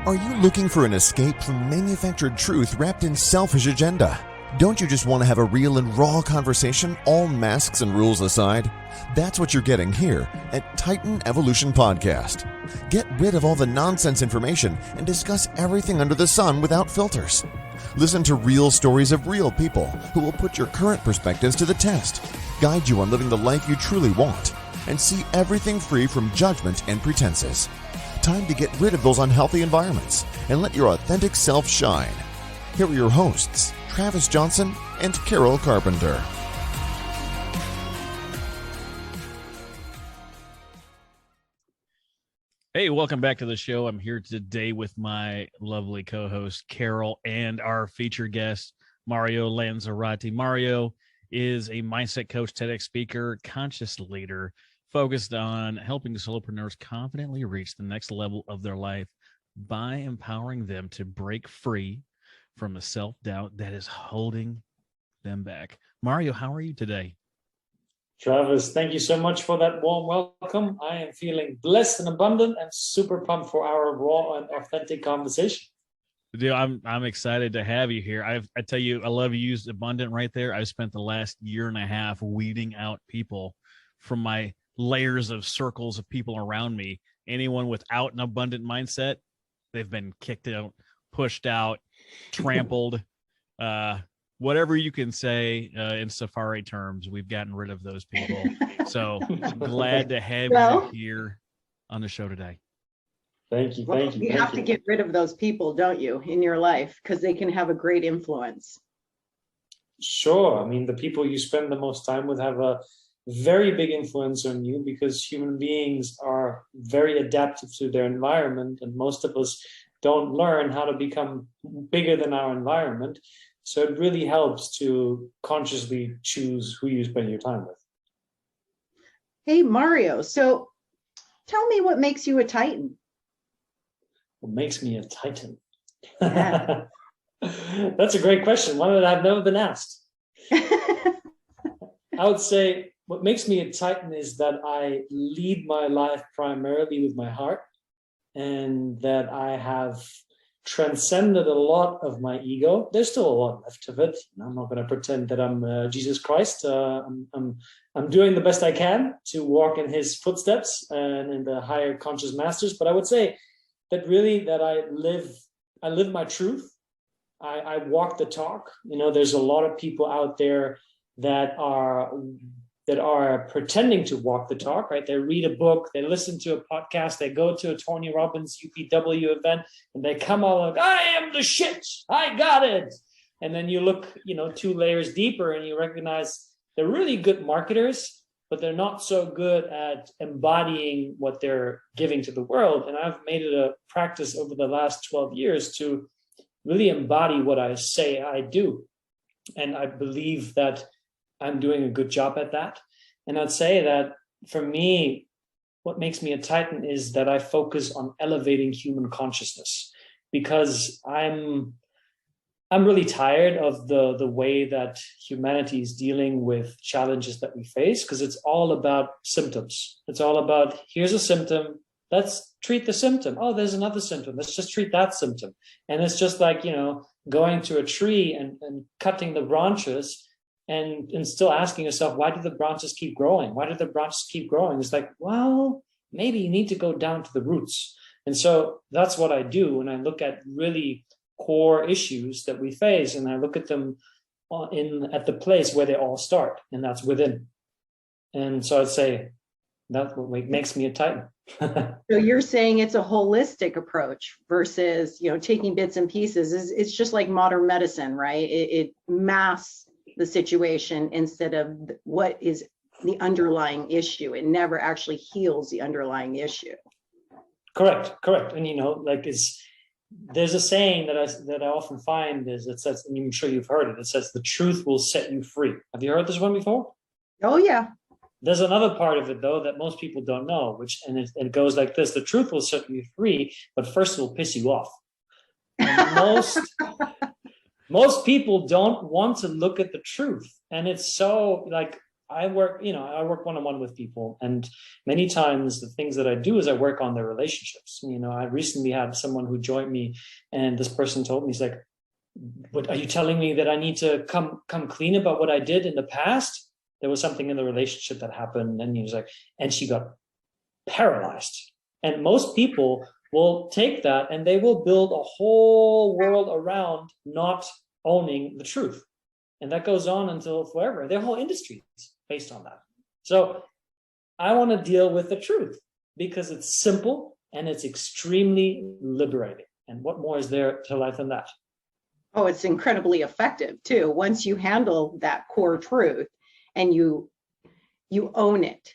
Are you looking for an escape from manufactured truth wrapped in selfish agenda? Don't you just want to have a real and raw conversation, all masks and rules aside? That's what you're getting here at Titan Evolution Podcast. Get rid of all the nonsense information and discuss everything under the sun without filters. Listen to real stories of real people who will put your current perspectives to the test, guide you on living the life you truly want, and see everything free from judgment and pretenses. Time to get rid of those unhealthy environments and let your authentic self shine. Here are your hosts, Travis Johnson and Carol Carpenter. Hey, welcome back to the show. I'm here today with my lovely co-host, Carol, and our featured guest, Mario Lanzarotti. Mario is a mindset coach, TEDx speaker, conscious leader, focused on helping solopreneurs confidently reach the next level of their life by empowering them to break free from the self-doubt that is holding them back. Mario, how are you today? Travis, thank you so much for that warm welcome. I am feeling blessed and abundant and super pumped for our raw and authentic conversation. Dude, I'm excited to have you here. I tell you, I love you used abundant right there. I've spent the last year and a half weeding out people from my layers of circles of people around me. Anyone without an abundant mindset, they've been kicked out, pushed out, trampled, whatever you can say in safari terms. We've gotten rid of those people. So glad to have you here on the show today. Thank you. Well, you have to get rid of those people, don't you, in your life, because they can have a great influence. Sure. I mean, the people you spend the most time with have a very big influence on you because human beings are very adaptive to their environment, and most of us don't learn how to become bigger than our environment. So it really helps to consciously choose who you spend your time with. Hey, Mario, so tell me what makes you a Titan? What makes me a Titan? Yeah. That's a great question, one that I've never been asked. I would say what makes me a Titan is that I lead my life primarily with my heart, and that I have transcended a lot of my ego. There's still a lot left of it. I'm not going to pretend that I'm Jesus Christ. I'm doing the best I can to walk in his footsteps and in the higher conscious masters. But I would say that really that I live my truth. I walk the talk. You know, there's a lot of people out there that are pretending to walk the talk, right? They read a book, they listen to a podcast, they go to a Tony Robbins UPW event, and they come all like, I am the shit, I got it. And then you look, 2 layers deeper and you recognize they're really good marketers, but they're not so good at embodying what they're giving to the world. And I've made it a practice over the last 12 years to really embody what I say I do. And I believe that I'm doing a good job at that. And I'd say that for me, what makes me a Titan is that I focus on elevating human consciousness, because I'm really tired of the way that humanity is dealing with challenges that we face, because it's all about symptoms. It's all about, here's a symptom, let's treat the symptom. Oh, there's another symptom, let's just treat that symptom. And it's just like, going to a tree and cutting the branches and still asking yourself, why do the branches keep growing? Why do the branches keep growing? It's like, well, maybe you need to go down to the roots. And so that's what I do when I look at really core issues that we face, and I look at them at the place where they all start, and that's within. And so I'd say that's what makes me a Titan. So you're saying it's a holistic approach versus, taking bits and pieces. It's just like modern medicine, right? It masks the situation instead of what is the underlying issue. It never actually heals the underlying issue. Correct. And there's a saying that I often find is, it says, and I'm sure you've heard it, it says, the truth will set you free. Have you heard this one before? Oh yeah. There's another part of it though that most people don't know, it goes like this: the truth will set you free, but first it will piss you off. And most people don't want to look at the truth. And it's so like, I work, I work one-on-one with people, and many times the things that I do is I work on their relationships. I recently had someone who joined me, and this person told me, he's like, "What are you telling me, that I need to come clean about what I did in the past? There was something in the relationship that happened," and he was like, and she got paralyzed. And most people will take that and they will build a whole world around not owning the truth. And that goes on until forever. Their whole industry is based on that. So I want to deal with the truth because it's simple and it's extremely liberating. And what more is there to life than that? Oh, it's incredibly effective too. Once you handle that core truth and you own it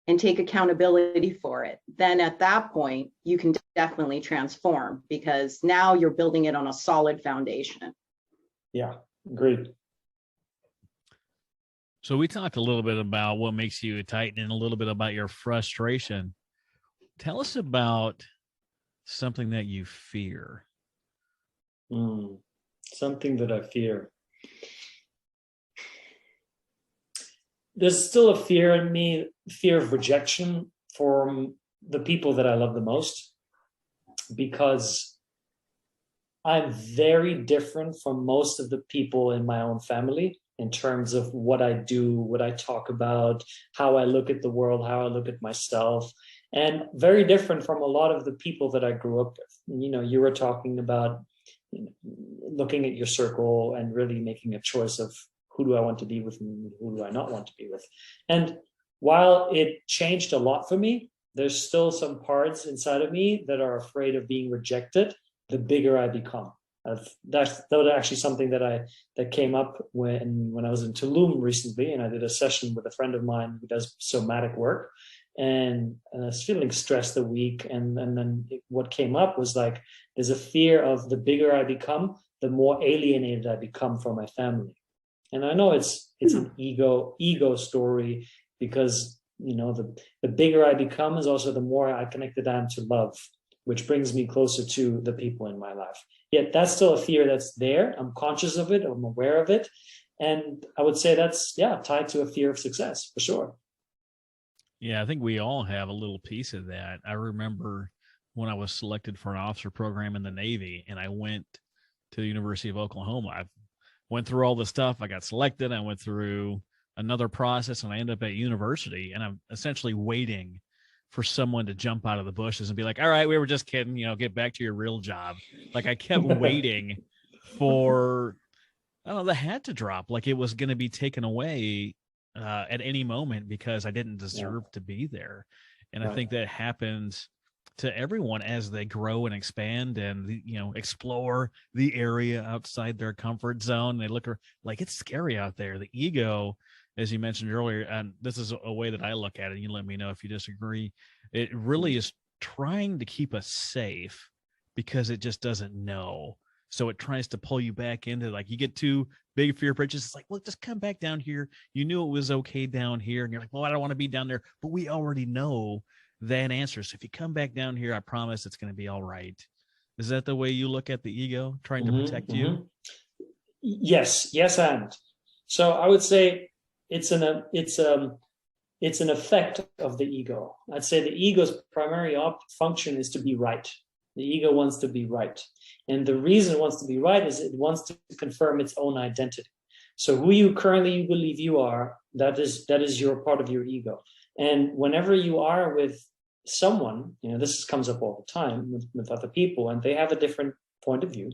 and take accountability for it, then at that point you can definitely transform, because now you're building it on a solid foundation. Yeah, agreed. So we talked a little bit about what makes you a Titan and a little bit about your frustration. Tell us about something that you fear. Something that I fear. There's still a fear in me, fear of rejection from the people that I love the most, because I'm very different from most of the people in my own family in terms of what I do, what I talk about, how I look at the world, how I look at myself, and very different from a lot of the people that I grew up with. You were talking about looking at your circle and really making a choice of who do I want to be with and who do I not want to be with. And while it changed a lot for me, there's still some parts inside of me that are afraid of being rejected the bigger I become. That was actually something that came up when I was in Tulum recently, and I did a session with a friend of mine who does somatic work, and I was feeling stressed a week, and then what came up was like, there's a fear of the bigger I become, the more alienated I become from my family. And I know it's an ego story, because the bigger I become is also the more I connected I am to love, which brings me closer to the people in my life. Yet that's still a fear that's there. I'm conscious of it. I'm aware of it. And I would say that's, tied to a fear of success, for sure. Yeah, I think we all have a little piece of that. I remember when I was selected for an officer program in the Navy, and I went to the University of Oklahoma. I went through all the stuff. I got selected. I went through another process, and I ended up at university, and I'm essentially waiting for someone to jump out of the bushes and be like, "All right, we were just kidding, get back to your real job." Like, I kept waiting for, I don't know, the hat to drop, like it was going to be taken away at any moment, because I didn't deserve to be there. And I think that happens to everyone as they grow and expand and, explore the area outside their comfort zone. They look like it's scary out there. The ego, as you mentioned earlier, and this is a way that I look at it, you let me know if you disagree, it really is trying to keep us safe because it just doesn't know. So it tries to pull you back into, like, you get too big fear bridges. It's like, well, just come back down here. You knew it was okay down here. And you're like, well, I don't want to be down there. But we already know that answer. So if you come back down here, I promise it's going to be all right. Is that the way you look at the ego, trying to protect you? Yes, and so I would say it's an effect of the ego. I'd say the ego's primary function is to be right. The ego wants to be right. And the reason it wants to be right is it wants to confirm its own identity. So who you currently believe you are, that is your part of your ego. And whenever you are with someone, this comes up all the time with other people, and they have a different point of view,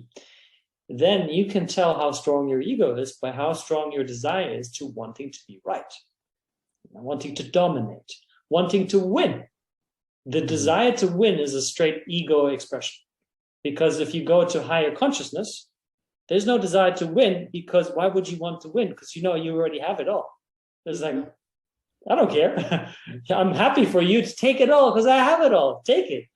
then you can tell how strong your ego is by how strong your desire is to wanting to be right, wanting to dominate, wanting to win. The desire to win is a straight ego expression. Because if you go to higher consciousness, there's no desire to win, because why would you want to win? Because you already have it all. It's like, I don't care. I'm happy for you to take it all because I have it all. Take it,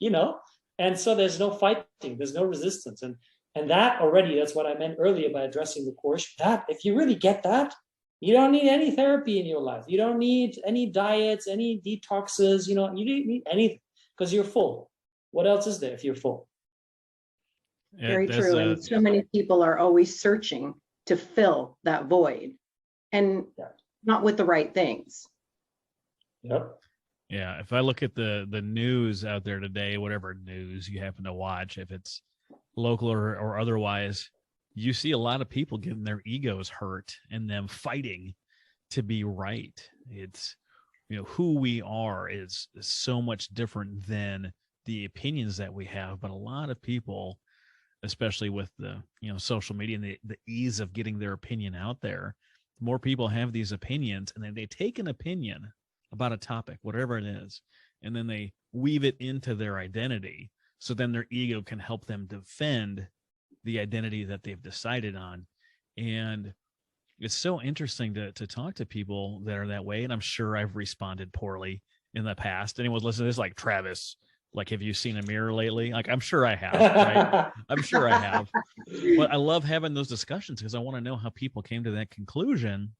And so there's no fighting. There's no resistance. And that already, that's what I meant earlier by addressing the course. That, if you really get that, you don't need any therapy in your life. You don't need any diets, any detoxes. You don't need anything, because you're full. What else is there if you're full? Very true. And so many people are always searching to fill that void. And not with the right things. Yep. Yeah, if I look at the news out there today, whatever news you happen to watch, if it's local or otherwise, you see a lot of people getting their egos hurt and them fighting to be right. It's, who we are is so much different than the opinions that we have. But a lot of people, especially with the social media and the ease of getting their opinion out there, more people have these opinions, and then they take an opinion about a topic, whatever it is, and then they weave it into their identity. So then their ego can help them defend the identity that they've decided on. And it's so interesting to talk to people that are that way. And I'm sure I've responded poorly in the past. Anyone listening to this, like, Travis, like, have you seen a mirror lately? Like, I'm sure I have, right? I'm sure I have. But I love having those discussions because I want to know how people came to that conclusion.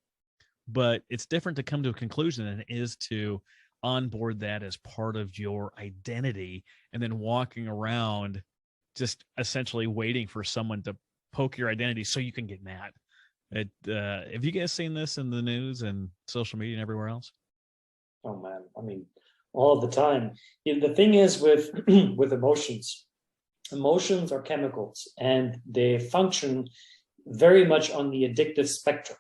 But it's different to come to a conclusion than it is to onboard that as part of your identity and then walking around just essentially waiting for someone to poke your identity so you can get mad. Have you guys seen this in the news and social media and everywhere else? Oh man, I mean, all the time. The thing is with with emotions are chemicals, and they function very much on the addictive spectrum,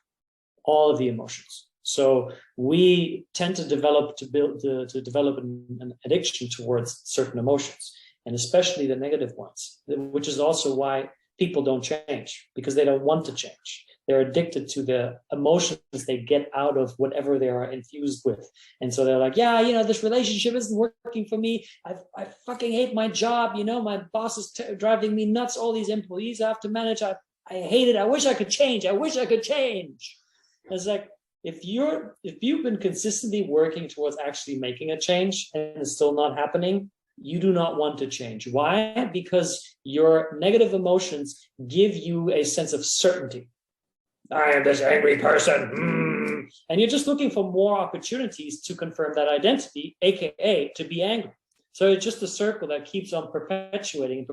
all of the emotions. So we tend to develop an addiction towards certain emotions, and especially the negative ones, which is also why people don't change, because they don't want to change. They're addicted to the emotions they get out of whatever they are infused with. And so they're like, yeah, this relationship isn't working for me. I fucking hate my job. My boss is driving me nuts. All these employees I have to manage. I hate it. I wish I could change. I wish I could change. It's like, if you've been consistently working towards actually making a change and it's still not happening, you do not want to change. Why? Because your negative emotions give you a sense of certainty. I am this angry person. And you're just looking for more opportunities to confirm that identity, aka to be angry. So it's just a circle that keeps on perpetuating,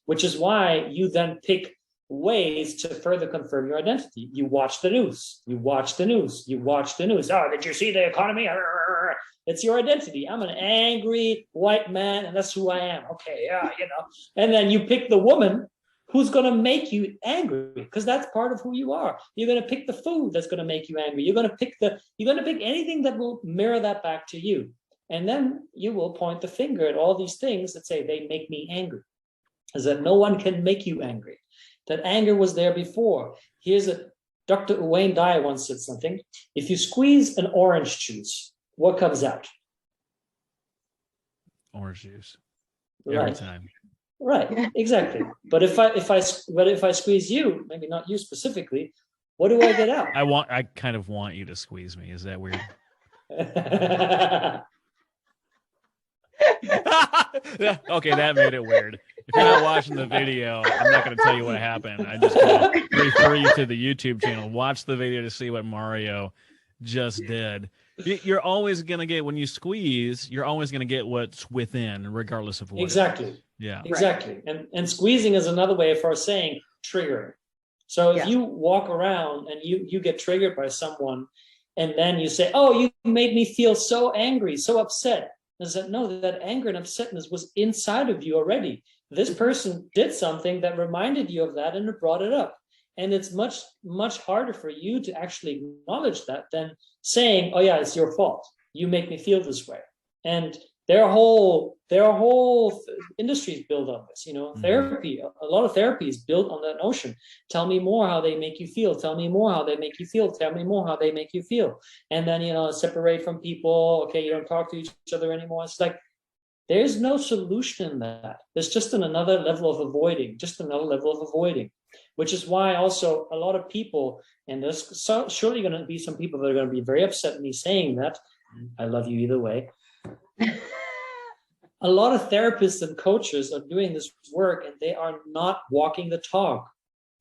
which is why you then pick ways to further confirm your identity. You watch the news. Oh, did you see the economy? It's your identity. I'm an angry white man, and that's who I am. Okay, yeah, And then you pick the woman who's going to make you angry, because that's part of who you are. You're going to pick the food that's going to make you angry. You're going to pick anything that will mirror that back to you. And then you will point the finger at all these things that say they make me angry. Is that no one can make you angry. That anger was there before. Dr. Wayne Dyer once said something. If you squeeze an orange juice, what comes out? Orange juice. Right. Every time. Right, exactly. But if I squeeze you, maybe not you specifically, what do I get out? I kind of want you to squeeze me. Is that weird? Okay, that made it weird. If you're not watching the video, I'm not going to tell you what happened. I just going to refer you to the YouTube channel. Watch the video to see what Mario just did. You're always going to get, when you squeeze, you're always going to get what's within, regardless of what. Exactly. Yeah. Exactly. And squeezing is another way for saying triggering. So if you walk around and you get triggered by someone, and then you say, oh, you made me feel so angry, so upset. I said, no, that anger and upsetness was inside of you already. This person did something that reminded you of that, and it brought it up. And it's much, much harder for you to actually acknowledge that than saying, oh yeah, it's your fault. You make me feel this way. And their whole industry is built on this, therapy. A lot of therapy is built on that notion. Tell me more how they make you feel. Tell me more how they make you feel. Tell me more how they make you feel. And then, separate from people. Okay, you don't talk to each other anymore. It's like, there's no solution in that. There's just another level of avoiding, which is why also a lot of people, and there's surely going to be some people that are going to be very upset at me saying that. I love you either way. A lot of therapists and coaches are doing this work, and they are not walking the talk.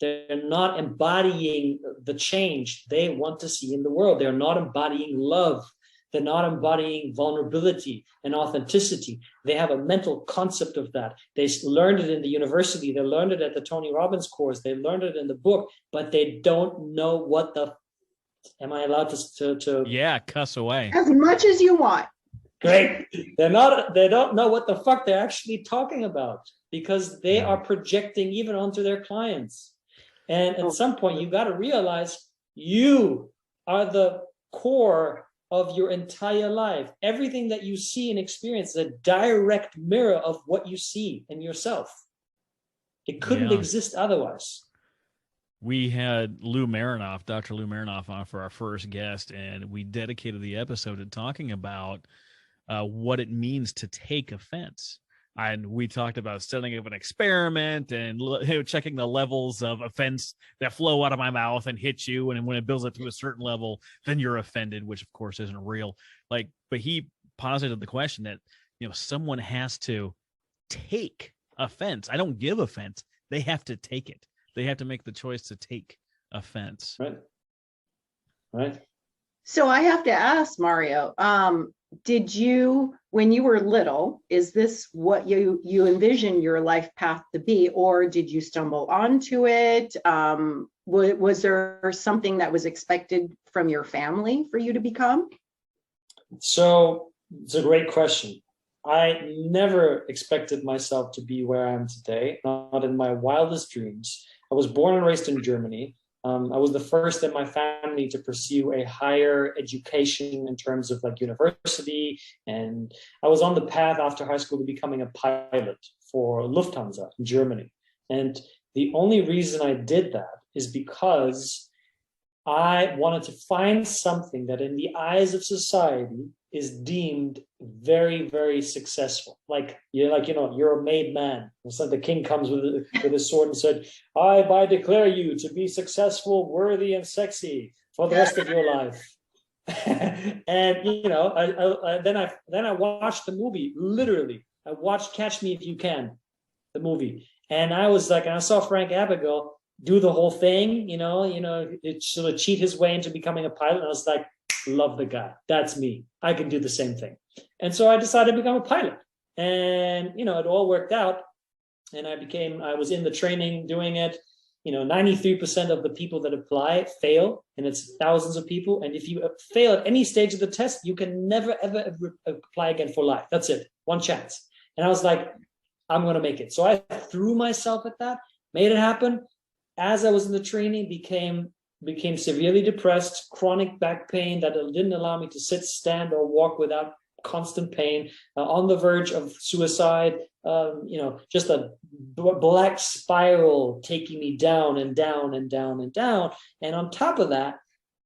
They're not embodying the change they want to see in the world. They're not embodying love. They're not embodying vulnerability and authenticity. They have a mental concept of that. They learned it in the university. They learned it at the Tony Robbins course. They learned it in the book, but they don't know what the Am I allowed to Yeah, cuss away. As much as you want. Great. They don't know what the fuck they're actually talking about, because they are projecting even onto their clients. And at some point, you got to realize you are the core of your entire life. Everything that you see and experience is a direct mirror of what you see in yourself. It couldn't exist otherwise. We had Lou Marinoff, Dr. Lou Marinoff, on for our first guest, and we dedicated the episode to talking about what it means to take offense. And we talked about setting up an experiment and checking the levels of offense that flow out of my mouth and hit you. And when it builds up to a certain level, then you're offended, which of course isn't real. But he posited the question that, someone has to take offense. I don't give offense. They have to take it. They have to make the choice to take offense. Right. So I have to ask, Mario, did you, when you were little, is this what you envisioned your life path to be, or did you stumble onto it? Was there something that was expected from your family for you to become? So it's a great question. I never expected myself to be where I am today, not in my wildest dreams. I was born and raised in Germany. I was the first in my family to pursue a higher education in terms of like university. And I was on the path after high school to becoming a pilot for Lufthansa in Germany. And the only reason I did that is because I wanted to find something that in the eyes of society is deemed very, very successful. You're a made man. It's like the king comes with his sword and said, I declare you to be successful, worthy, and sexy for the rest of your life. And then I watched the movie. Literally, I watched Catch Me If You Can, the movie, and I was like, and I saw Frank Abagnale do the whole thing, it sort of cheat his way into becoming a pilot. And I was like, love the guy. That's me. I can do the same thing. And so I decided to become a pilot. And, it all worked out. And I was in the training doing it. 93% of the people that apply fail, and it's thousands of people. And if you fail at any stage of the test, you can never, ever apply again for life. That's it. One chance. And I was like, I'm going to make it. So I threw myself at that, made it happen. As I was in the training, became severely depressed, chronic back pain that didn't allow me to sit, stand, or walk without constant pain, on the verge of suicide, just a black spiral taking me down and down and down and down. And on top of that,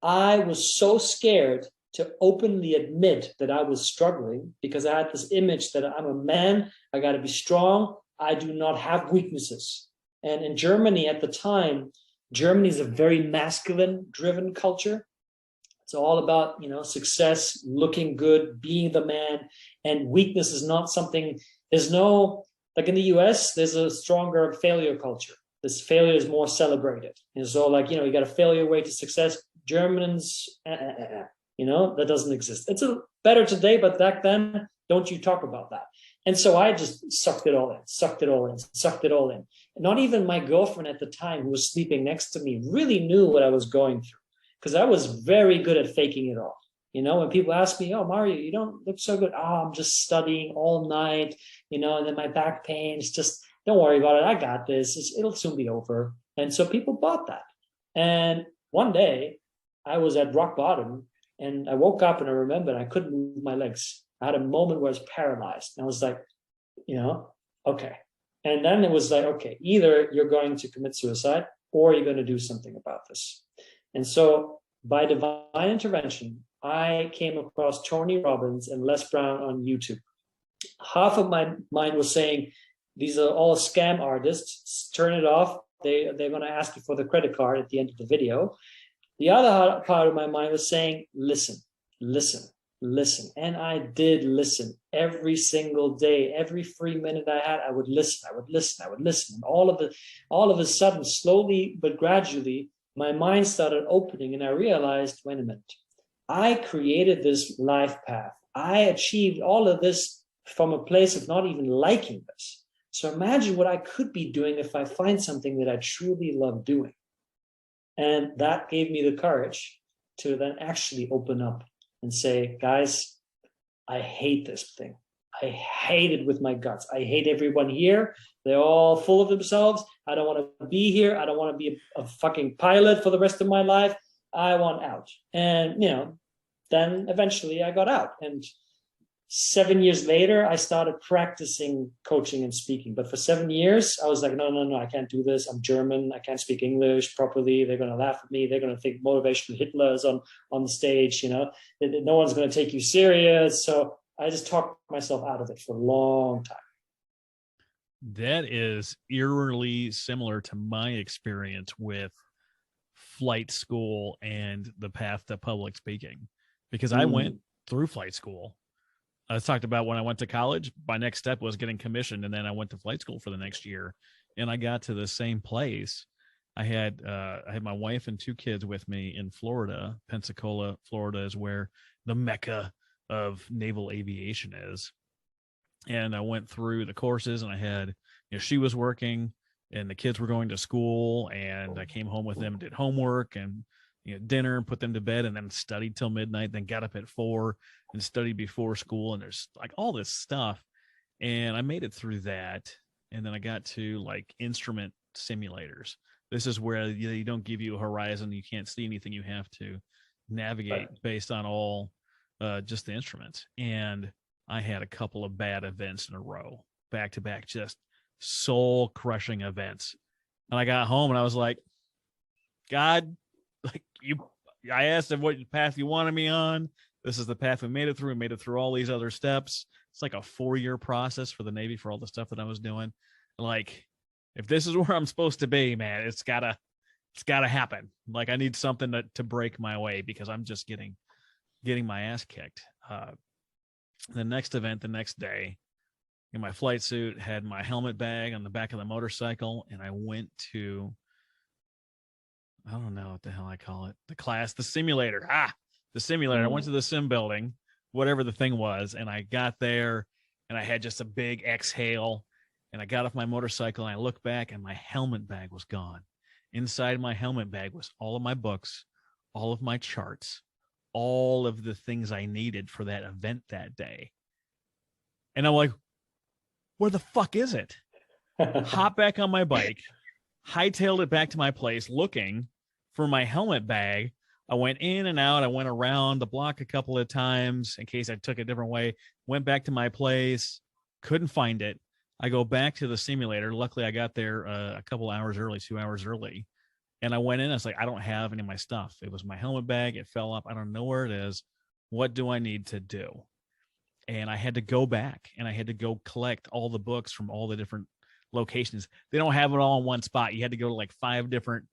I was so scared to openly admit that I was struggling, because I had this image that I'm a man, I got to be strong, I do not have weaknesses. And in Germany at the time, Germany is a very masculine-driven culture. It's all about, success, looking good, being the man, and weakness is not something. There's no, like in the US, there's a stronger failure culture. This failure is more celebrated. And so, you got a failure way to success. Germans, that doesn't exist. It's better today, but back then, don't you talk about that. And so I just sucked it all in. Not even my girlfriend at the time, who was sleeping next to me, really knew what I was going through, because I was very good at faking it all. When people ask me, oh, Mario, you don't look so good. Oh, I'm just studying all night, and then my back pain is just, don't worry about it. I got this. It'll soon be over. And so people bought that. And one day I was at rock bottom, and I woke up and I remembered I couldn't move my legs. I had a moment where I was paralyzed. And I was like, okay. And then it was like, okay, either you're going to commit suicide or you're going to do something about this. And so by divine intervention, I came across Tony Robbins and Les Brown on YouTube. Half of my mind was saying, these are all scam artists. Turn it off. They're going to ask you for the credit card at the end of the video. The other part of my mind was saying, listen. And I did listen every single day. Every free minute I had, I would listen. And all of a sudden, slowly but gradually, my mind started opening, and I realized, wait a minute, I created this life path. I achieved all of this from a place of not even liking this. So imagine what I could be doing if I find something that I truly love doing. And that gave me the courage to then actually open up and say, guys, I hate this thing. I hate it with my guts. I hate everyone here. They're all full of themselves. I don't want to be here. I don't want to be a fucking pilot for the rest of my life. I want out. And, then eventually I got out. And 7 years later, I started practicing coaching and speaking. But for 7 years, I was like, no, I can't do this. I'm German. I can't speak English properly. They're going to laugh at me. They're going to think motivational Hitler is on the stage. No one's going to take you serious. So I just talked myself out of it for a long time. That is eerily similar to my experience with flight school and the path to public speaking, because I went through flight school. I talked about when I went to college, my next step was getting commissioned, and then I went to flight school for the next year, and I got to the same place. I had my wife and 2 kids with me in Florida. Pensacola, Florida is where the mecca of naval aviation is. And I went through the courses, and I had, she was working and the kids were going to school, and I came home with them, did homework and dinner, and put them to bed, and then studied till midnight, then got up at 4 and studied before school. And there's like all this stuff. And I made it through that. And then I got to like instrument simulators. This is where you don't give you a horizon. You can't see anything. You have to navigate based on all just the instruments. And I had a couple of bad events in a row, back to back, just soul crushing events. And I got home and I was like, God, I asked him what path you wanted me on. This is the path we made it through. We made it through all these other steps. It's like a 4-year process for the Navy for all the stuff that I was doing. Like, if this is where I'm supposed to be, man, it's gotta happen. Like, I need something to break my way, because I'm just getting my ass kicked. The next event, the next day, in my flight suit, had my helmet bag on the back of the motorcycle, and I went to, I don't know what the hell I call it, the simulator. The simulator. I went to the sim building, whatever the thing was, and I got there, and I had just a big exhale, and I got off my motorcycle, and I looked back, and my helmet bag was gone. Inside my helmet bag was all of my books, all of my charts, all of the things I needed for that event that day. And I'm like, where the fuck is it? Hop back on my bike, hightailed it back to my place looking for my helmet bag. I went in and out. I went around the block a couple of times in case I took a different way. Went back to my place, couldn't find it. I go back to the simulator. Luckily, I got there a couple hours early, 2 hours early. And I went in. I was like, I don't have any of my stuff. It was my helmet bag. It fell off. I don't know where it is. What do I need to do? And I had to go back, and I had to go collect all the books from all the different locations. They don't have it all in one spot. You had to go to like 5 different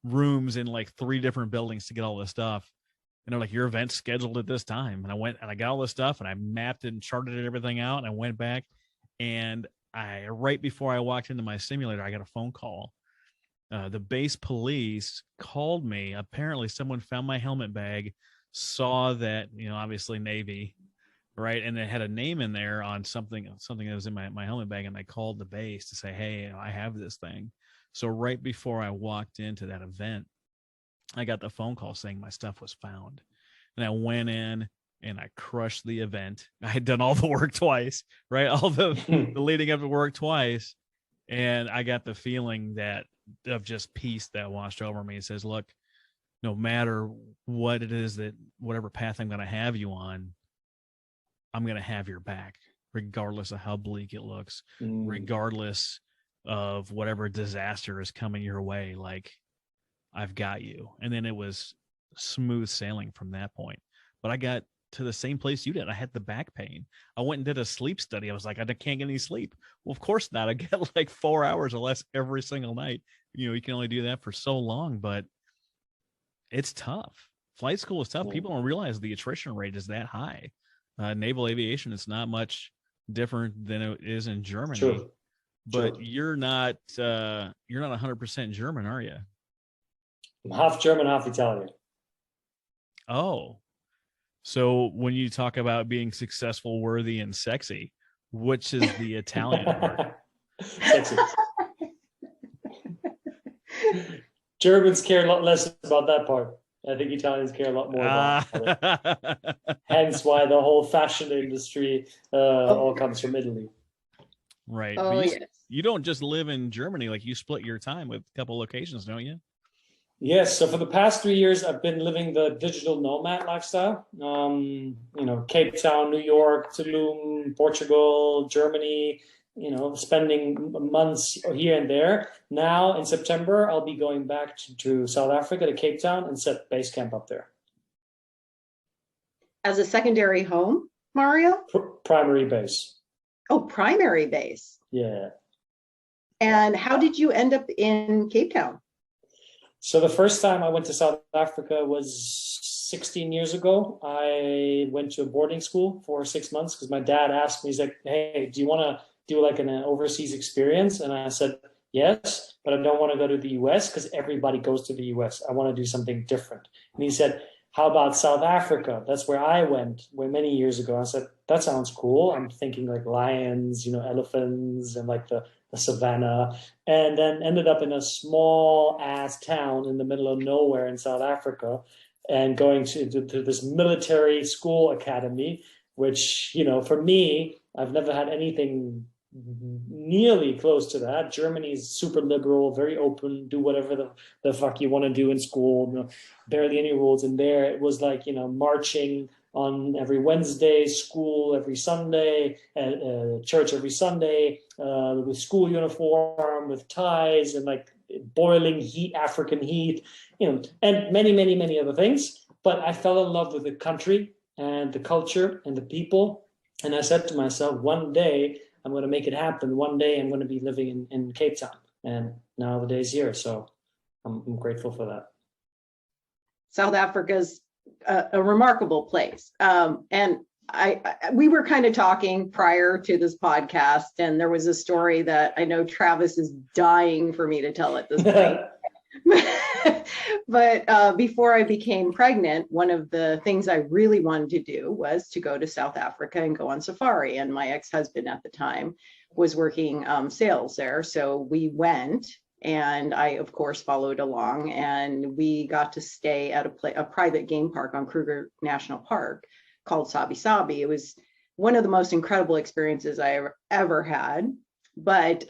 rooms in like 3 different buildings to get all this stuff. And they're like, your event's scheduled at this time. And I went and I got all this stuff, and I mapped it and charted everything out. And I went back, and right before I walked into my simulator, I got a phone call. The base police called me. Apparently someone found my helmet bag, saw that, obviously Navy, right? And it had a name in there on something that was in my helmet bag. And they called the base to say, hey, I have this thing. So right before I walked into that event, I got the phone call saying my stuff was found. And I went in and I crushed the event. I had done all the work twice, right? All the leading up to work twice. And I got the feeling of just peace that washed over me. It says, look, no matter what it is, whatever path I'm going to have you on, I'm going to have your back, regardless of how bleak it looks, regardless of whatever disaster is coming your way. Like, I've got you. And then it was smooth sailing from that point. But I got to the same place you did. I had the back pain. I went and did a sleep study. I was like, I can't get any sleep. Well, of course not. I get like 4 hours or less every single night. You can only do that for so long, but it's tough. Flight school is tough. People don't realize the attrition rate is that high. Naval aviation is not much different than it is in Germany. True. But you're not 100% German, are you? I'm half German, half Italian. Oh, so when you talk about being successful, worthy, and sexy, which is the Italian part? Sexy. Germans care a lot less about that part. I think Italians care a lot more about it. Ah. Hence why the whole fashion industry all comes from Italy. Right. Oh, But yes. you don't just live in Germany, like you split your time with a couple locations, don't you? Yes, so for the past 3 years, I've been living the digital nomad lifestyle. Cape Town, New York, Tulum, Portugal, Germany, spending months here and there. Now in September, I'll be going back to South Africa, to Cape Town, and set base camp up there. As a secondary home, Mario? Primary base. Oh, primary base. Yeah. And how did you end up in Cape Town? So the first time I went to South Africa was 16 years ago. I went to a boarding school for 6 months because my dad asked me, he's like, hey, do you want to do like an overseas experience? And I said, yes, but I don't want to go to the US because everybody goes to the US. I want to do something different. And he said, how about South Africa? That's where I went many years ago. I said, that sounds cool. I'm thinking like lions, elephants, and like the savannah, and then ended up in a small ass town in the middle of nowhere in South Africa, and going to this military school academy, which, for me, I've never had anything nearly close to that. Germany is super liberal, very open, do whatever the fuck you want to do in school, barely any rules. And there it was like, marching on every Wednesday, school every Sunday, church every Sunday, with school uniform, with ties, and like boiling heat, African heat, and many, many, many other things. But I fell in love with the country and the culture and the people. And I said to myself, one day I'm going to make it happen. One day I'm going to be living in Cape Town. And now the day's here. So I'm grateful for that. South Africa's a remarkable place. And we were kind of talking prior to this podcast, and there was a story that I know Travis is dying for me to tell at this point. But before I became pregnant, one of the things I really wanted to do was to go to South Africa and go on safari. And my ex-husband at the time was working sales there. So we went, and I, of course, followed along, and we got to stay at a private game park on Kruger National Park called Sabi Sabi. It was one of the most incredible experiences I ever had. But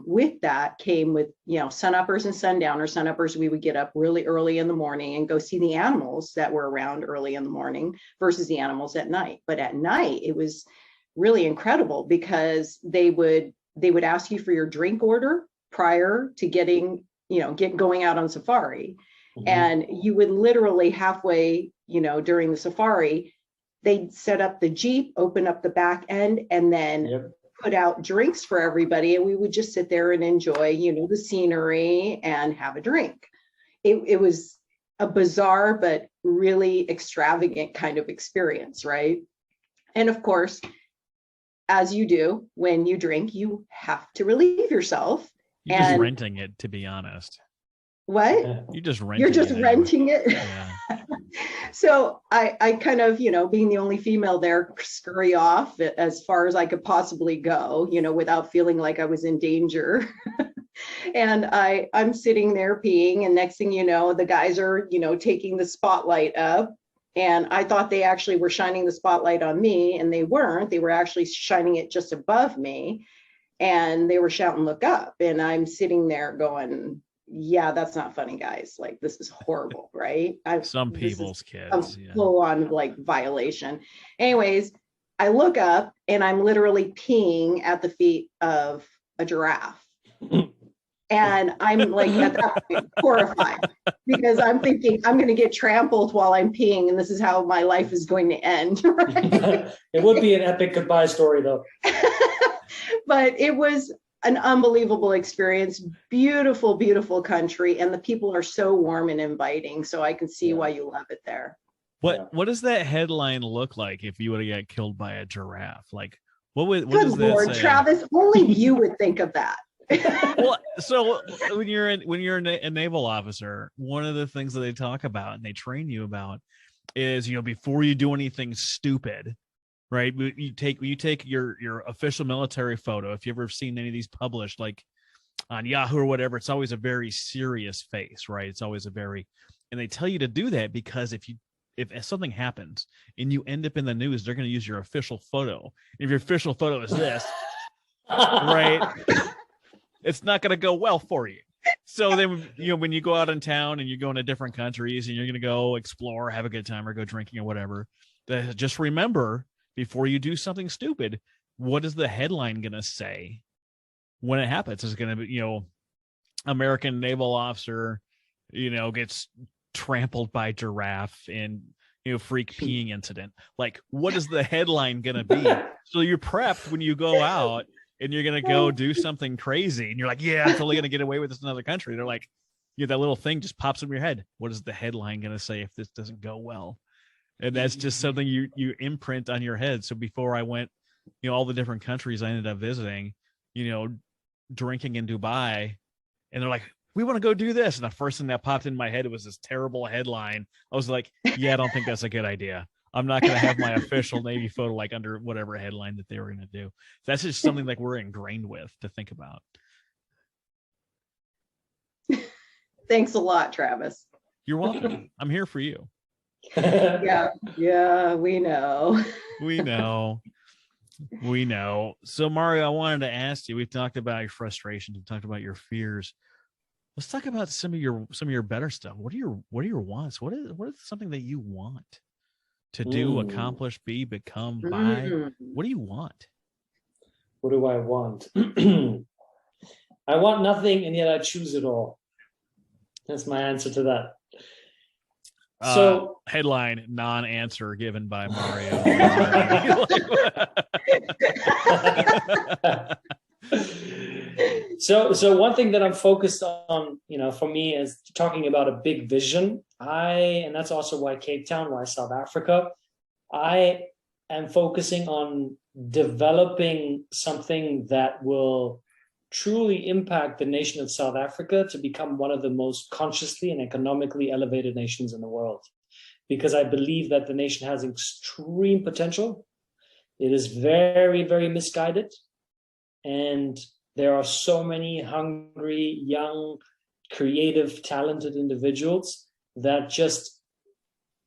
with that came with, sun-uppers and sundowners. Sun-uppers, we would get up really early in the morning and go see the animals that were around early in the morning versus the animals at night. But at night, it was really incredible because they would ask you for your drink order prior to going out on safari. Mm-hmm. And you would literally halfway, during the safari, they'd set up the Jeep, open up the back end, and then put out drinks for everybody. And we would just sit there and enjoy, the scenery and have a drink. It was a bizarre, but really extravagant kind of experience, right? And of course, as you do when you drink, you have to relieve yourself. You're just renting it, to be honest. What? You're just renting it. Yeah. So I kind of, being the only female there, scurry off as far as I could possibly go, without feeling like I was in danger. And I'm sitting there peeing, and next thing you know, the guys are, taking the spotlight up. And I thought they actually were shining the spotlight on me, and they weren't. They were actually shining it just above me. And they were shouting, "Look up." And I'm sitting there going, yeah, that's not funny, guys. Like, this is horrible, right? Some people's kids. Full on like violation. Anyways, I look up and I'm literally peeing at the feet of a giraffe. And I'm like, at that point, horrified, because I'm thinking I'm going to get trampled while I'm peeing, and this is how my life is going to end. Right? It would be an epic goodbye story, though. But it was an unbelievable experience. Beautiful, beautiful country, and the people are so warm and inviting. So I can see why you love it there. What does that headline look like if you would have got killed by a giraffe? Like, what Good does that Lord, say? Travis, only you would think of that. Well, so when you're a naval officer, one of the things that they talk about and they train you about is, before you do anything stupid, right? You take your official military photo. If you've ever seen any of these published, like on Yahoo or whatever, it's always a very serious face, right? It's always a very And they tell you to do that because if something happens and you end up in the news, they're going to use your official photo. And if your official photo is this, right, it's not going to go well for you. So then, when you go out in town and you go into different countries and you're going to go explore, have a good time, or go drinking or whatever, just remember before you do something stupid, what is the headline going to say when it happens? Is it going to be, American naval officer, gets trampled by giraffe in, freak peeing incident. Like, what is the headline going to be? So you're prepped when you go out and you're going to go do something crazy. And you're like, yeah, I'm totally going to get away with this in another country. They're like, that little thing just pops in your head. What is the headline going to say if this doesn't go well? And that's just something you imprint on your head. So before I went, all the different countries I ended up visiting, drinking in Dubai, and they're like, we want to go do this. And the first thing that popped in my head, it was this terrible headline. I was like, yeah, I don't think that's a good idea. I'm not going to have my official Navy photo like under whatever headline that they were going to do. That's just something like we're ingrained with to think about. Thanks a lot, Travis. You're welcome. I'm here for you. Yeah, we know. We know. So Mario, I wanted to ask you, we've talked about your frustrations, we've talked about your fears. Let's talk about some of your better stuff. What are your wants? What is something that you want to do, accomplish, be, become, buy? What do you want? What do I want? I want nothing, and yet I choose it all. That's my answer to that. So headline, non-answer given by Mario. So one thing that I'm focused on, for me is talking about a big vision. And that's also why Cape Town, why South Africa, I am focusing on developing something that will truly impact the nation of South Africa to become one of the most consciously and economically elevated nations in the world. Because I believe that the nation has extreme potential. It is very, very misguided. And there are so many hungry, young, creative, talented individuals that just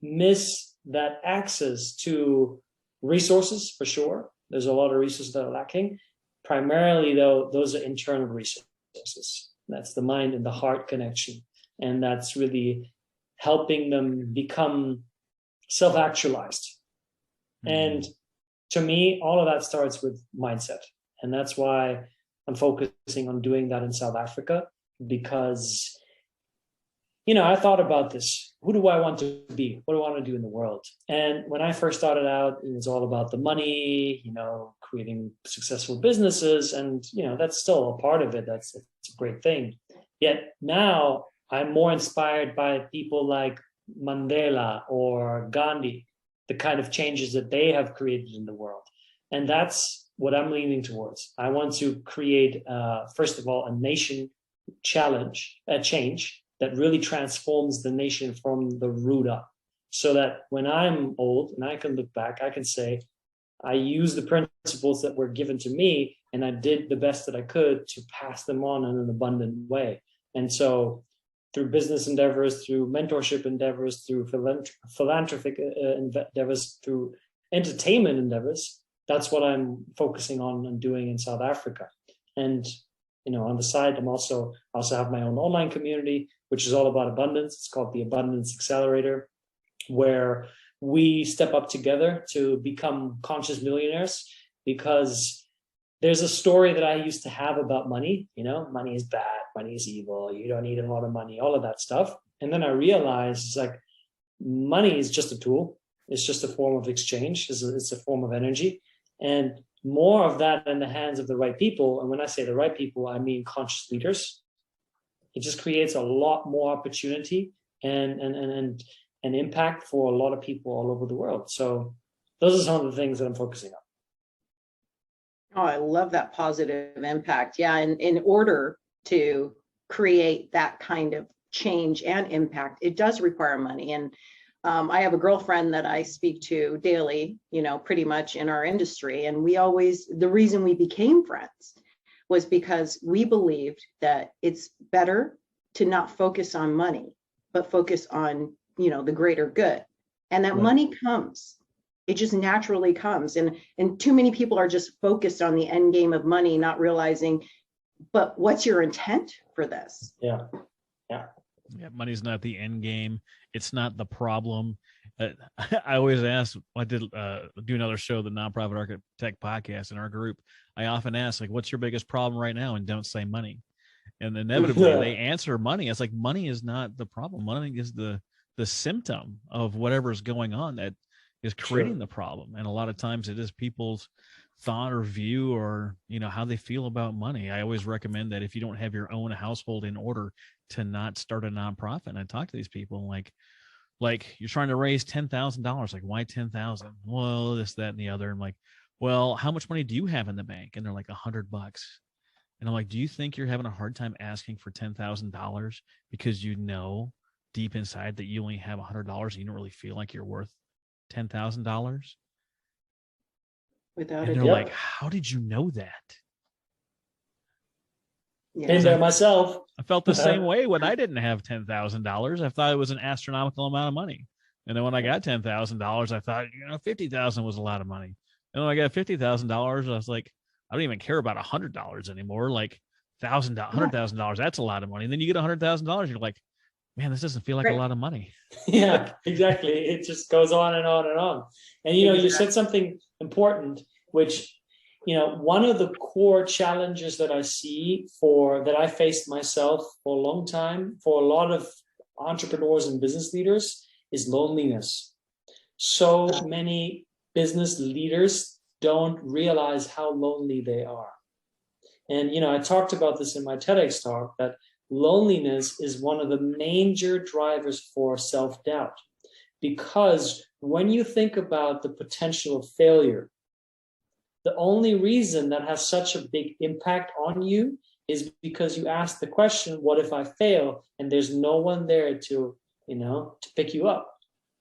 miss that access to resources, for sure. There's a lot of resources that are lacking. Primarily, though, those are internal resources. That's the mind and the heart connection. And that's really helping them become self-actualized. And to me, all of that starts with mindset. And that's why I'm focusing on doing that in South Africa, because, I thought about this. Who do I want to be? What do I want to do in the world? And when I first started out, it was all about the money, creating successful businesses. And, that's still a part of it. It's a great thing. Yet now I'm more inspired by people like Mandela or Gandhi, the kind of changes that they have created in the world. And that's what I'm leaning towards. I want to create, first of all, a nation change that really transforms the nation from the root up, so that when I'm old and I can look back, I can say, I used the principles that were given to me and I did the best that I could to pass them on in an abundant way. And so through business endeavors, through mentorship endeavors, through philanthropic endeavors, through entertainment endeavors, that's what I'm focusing on and doing in South Africa. And on the side, I also have my own online community, which is all about abundance. It's called the Abundance Accelerator, where we step up together to become conscious millionaires. Because there's a story that I used to have about money. Money is bad, money is evil, you don't need a lot of money, all of that stuff. And then I realized it's like money is just a tool. It's just a form of exchange. It's a form of energy. And more of that in the hands of the right people. And when I say the right people, I mean conscious leaders. It just creates a lot more opportunity and impact for a lot of people all over the world. So those are some of the things that I'm focusing on. Oh, I love that positive impact. Yeah. And in order to create that kind of change and impact, it does require money. And I have a girlfriend that I speak to daily, pretty much in our industry. And the reason we became friends was because we believed that it's better to not focus on money but focus on, the greater good. And that Right. money comes. It just naturally comes. And too many people are just focused on the end game of money, not realizing, but what's your intent for this? Yeah. Yeah, money's not the end game. It's not the problem. I always ask, I did do another show, the Nonprofit Architect Podcast, in our group. I often ask, like, what's your biggest problem right now? And don't say money. And inevitably they answer money. It's like, money is not the problem. Money is the symptom of whatever's going on that is creating the problem. And a lot of times it is people's thought or view, or how they feel about money. I always recommend that if you don't have your own household in order, to not start a nonprofit. And I talk to these people like you're trying to raise $10,000. Like, why 10,000? Well, this, that, and the other. I'm like, well, how much money do you have in the bank? And they're like $100. And I'm like, do you think you're having a hard time asking for $10,000 because deep inside that you only have $100 and you don't really feel like you're worth $10,000? Without And a they're doubt. like, how did you know that? Yeah. Been there myself. I felt the same way when I didn't have $10,000. I thought it was an astronomical amount of money. And then when I got $10,000, I thought, $50,000 was a lot of money. And when I got $50,000, I was like, I don't even care about $100 anymore. Like $100,000, that's a lot of money. And then you get $100,000, you're like, man, this doesn't feel like a lot of money. Yeah, exactly. It just goes on and on and on. And you said something important, which one of the core challenges that I see that I faced myself for a long time, for a lot of entrepreneurs and business leaders, is loneliness. So many business leaders don't realize how lonely they are. And, I talked about this in my TEDx talk, that loneliness is one of the major drivers for self-doubt. Because when you think about the potential of failure, the only reason that has such a big impact on you is because you ask the question, what if I fail? And there's no one there to pick you up.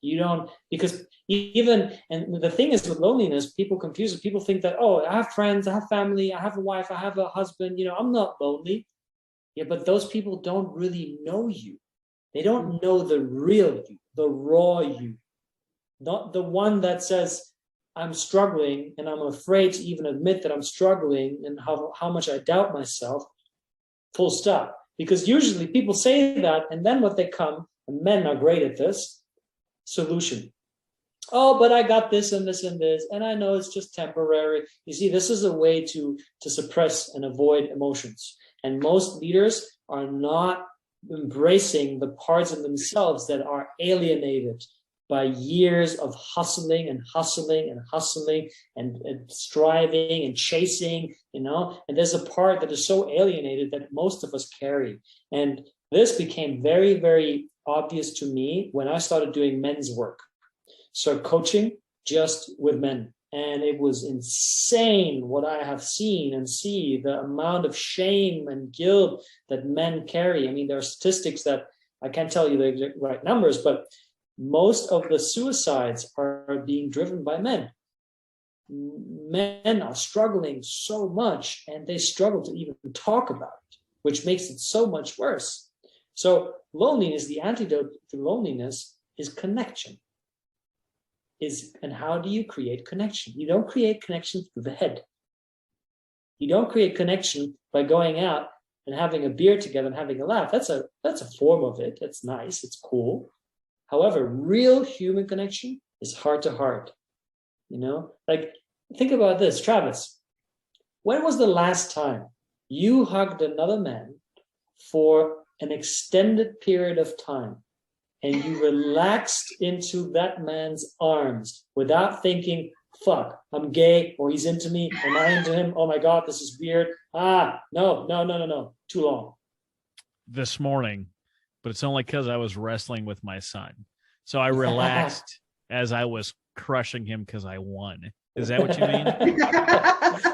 You don't, because and the thing is with loneliness, people confuse it. People think that, oh, I have friends, I have family, I have a wife, I have a husband, I'm not lonely. Yeah, but those people don't really know you. They don't know the real you, the raw you, not the one that says, I'm struggling and I'm afraid to even admit that I'm struggling and how much I doubt myself, full stop. Because usually people say that, and then what they come, and men are great at this, solution. Oh, but I got this and this and this, and I know it's just temporary. You see, this is a way to suppress and avoid emotions. And most leaders are not embracing the parts of themselves that are alienated by years of hustling and striving and chasing, and there's a part that is so alienated that most of us carry. And this became very, very obvious to me when I started doing men's work. So coaching just with men. And it was insane what I have seen and see, the amount of shame and guilt that men carry. I mean, there are statistics that I can't tell you the exact right numbers, but most of the suicides are being driven by men. Men are struggling so much, and they struggle to even talk about it, which makes it so much worse. So loneliness, the antidote to loneliness is connection. And how do you create connection? You don't create connection through the head. You don't create connection by going out and having a beer together and having a laugh. That's a form of it. That's nice. It's cool. However, real human connection is heart to heart. Like, think about this, Travis. When was the last time you hugged another man for an extended period of time and you relaxed into that man's arms without thinking, fuck, I'm gay, or he's into me, am I into him? Oh my God, this is weird. No, too long. This morning, but it's only because I was wrestling with my son. So I relaxed as I was crushing him because I won. Is that what you mean?